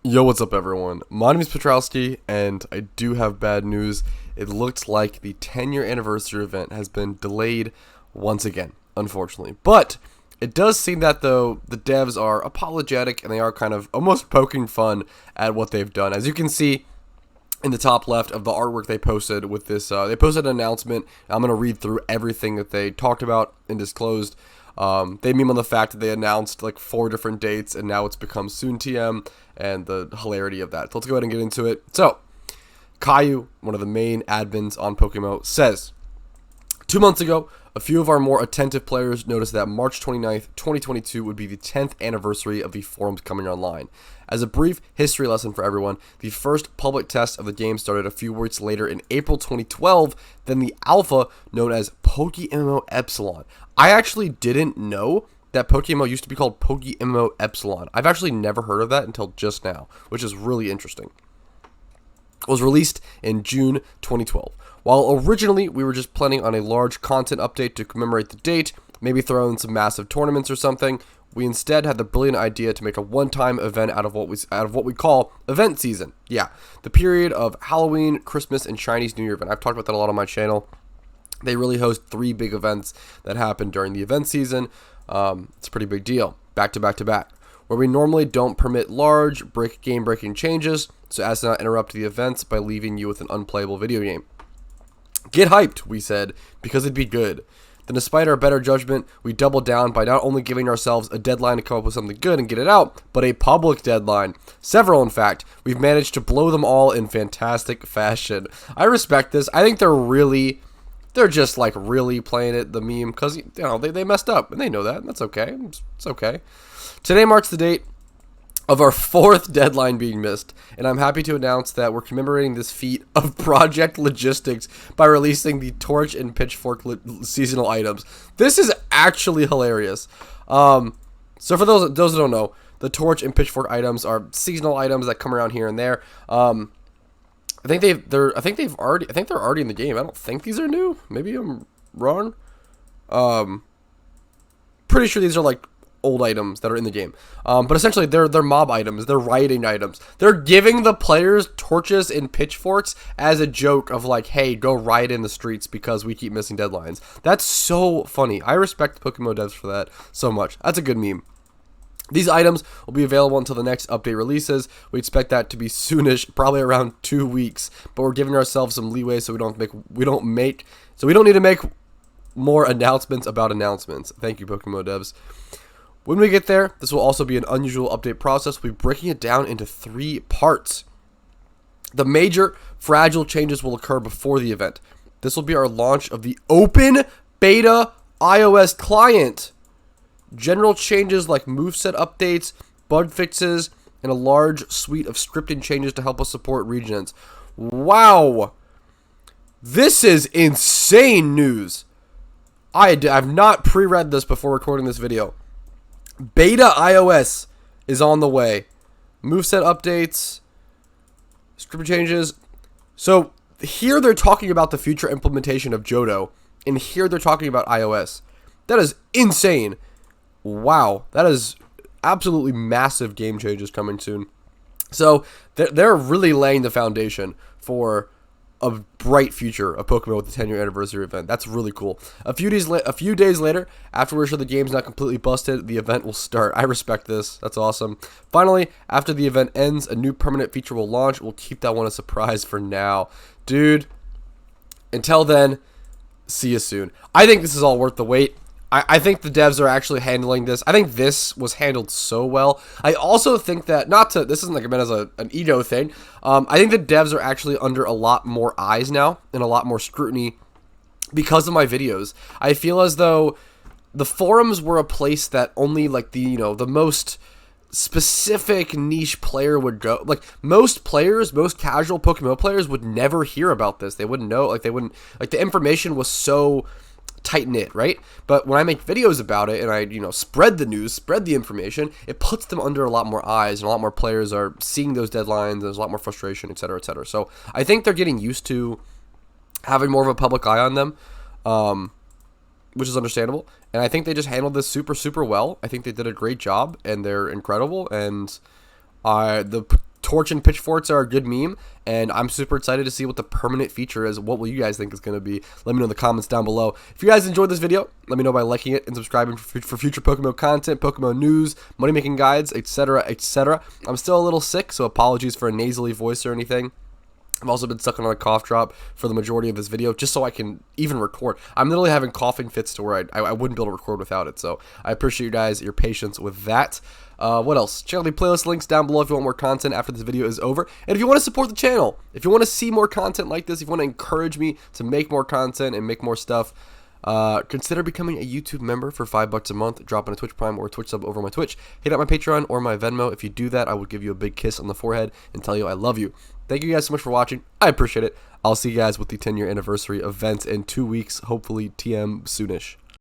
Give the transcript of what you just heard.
Yo, what's up everyone? My name is Patrouski, and I do have bad news. It looks like the 10-year anniversary event has been delayed once again, unfortunately. But it does seem that, though, the devs are apologetic, and they are kind of almost poking fun at what they've done. As you can see in the top left of the artwork they posted with this, they posted an announcement. I'm going to read through everything that they talked about and disclosed. They meme on the fact that they announced like 4 different dates and now it's become soon TM, and the hilarity of that. So let's go ahead and get into it. So, Caillou, one of the main admins on PokeMMO, says, 2 months ago, a few of our more attentive players noticed that March 29th, 2022 would be the 10th anniversary of the forums coming online. As a brief history lesson for everyone, the first public test of the game started a few weeks later in April 2012, then the alpha known as PokeMMO Epsilon. I actually didn't know that PokeMMO used to be called PokeMMO Epsilon. I've actually never heard of that until just now, which is really interesting. It was released in June 2012. While originally we were just planning on a large content update to commemorate the date, maybe throw in some massive tournaments or something, we instead had the brilliant idea to make a one-time event out of what we call event season. Yeah, the period of Halloween, Christmas, and Chinese New Year event. I've talked about that a lot on my channel. They really host 3 big events that happen during the event season. It's a pretty big deal, back to back to back, where we normally don't permit large game-breaking changes, so as to not interrupt the events by leaving you with an unplayable video game. Get hyped, we said, because it'd be good. Then, despite our better judgment, we doubled down by not only giving ourselves a deadline to come up with something good and get it out, but a public deadline. Several, in fact. We've managed to blow them all in fantastic fashion. I respect this. I think they're just like really playing it, the meme, because you know they messed up and they know that, and that's okay. It's okay. Today marks the date of our 4th deadline being missed, and I'm happy to announce that we're commemorating this feat of project logistics by releasing the Torch and Pitchfork seasonal items. This is actually hilarious. So for those that don't know, the Torch and Pitchfork items are seasonal items that come around here and there. I think they're already in the game. I don't think these are new. Maybe I'm wrong. Pretty sure these are like old items that are in the game. But essentially they're mob items. They're rioting items. They're giving the players torches and pitchforks as a joke of like, hey, go riot in the streets because we keep missing deadlines. That's so funny. I respect the PokeMMO devs for that so much. That's a good meme. These items will be available until the next update releases. We expect that to be soonish, probably around 2 weeks. But we're giving ourselves some leeway so we don't need to make more announcements about announcements. Thank you, PokeMMO devs. When we get there, this will also be an unusual update process. We'll be breaking it down into 3 parts. The major fragile changes will occur before the event. This will be our launch of the open beta iOS client. General changes like moveset updates, bug fixes, and a large suite of scripting changes to help us support regens. Wow! This is insane news. I've not pre-read this before recording this video. Beta iOS is on the way. Moveset updates, scripting changes. So here they're talking about the future implementation of JOHTO, and here they're talking about iOS. That is insane. Wow, that is absolutely massive game changes coming soon. So they're really laying the foundation for a bright future of PokeMMO with the 10-year anniversary event. That's really cool. A few days later, after we're sure the game's not completely busted, the event will start. I respect this. That's awesome. Finally, after the event ends, a new permanent feature will launch. We'll keep that one a surprise for now. Dude, until then, see you soon. I think this is all worth the wait. I think the devs are actually handling this. I think this was handled so well. I also think that, this isn't like meant as an ego thing. I think the devs are actually under a lot more eyes now and a lot more scrutiny because of my videos. I feel as though the forums were a place that only like the most specific niche player would go. Like most casual PokeMMO players would never hear about this. They wouldn't know, the information was so tight-knit, right? But when I make videos about it and I, spread the news, spread the information, it puts them under a lot more eyes, and a lot more players are seeing those deadlines. There's a lot more frustration, etc., etc. So I think they're getting used to having more of a public eye on them, which is understandable. And I think they just handled this super, super well. I think they did a great job, and they're incredible. And the torch and pitchforks are a good meme, and I'm super excited to see what the permanent feature is. What will you guys think is going to be? Let me know in the comments down below. If you guys enjoyed this video, let me know by liking it and subscribing for future PokeMMO content, PokeMMO news, money making guides, etc., etc. I'm still a little sick, so apologies for a nasally voice or anything. I've also been sucking on a cough drop for the majority of this video just so I can even record. I'm literally having coughing fits to where I wouldn't be able to record without it. So I appreciate you guys, your patience with that. What else? Check out the playlist links down below if you want more content after this video is over. And if you want to support the channel, if you want to see more content like this, if you want to encourage me to make more content and make more stuff, consider becoming a YouTube member for $5 a month, dropping a Twitch Prime or a Twitch sub over my Twitch. Hit up my Patreon or my Venmo. If you do that, I will give you a big kiss on the forehead and tell you I love you. Thank you guys so much for watching. I appreciate it. I'll see you guys with the 10-year anniversary event in 2 weeks, hopefully TM soonish.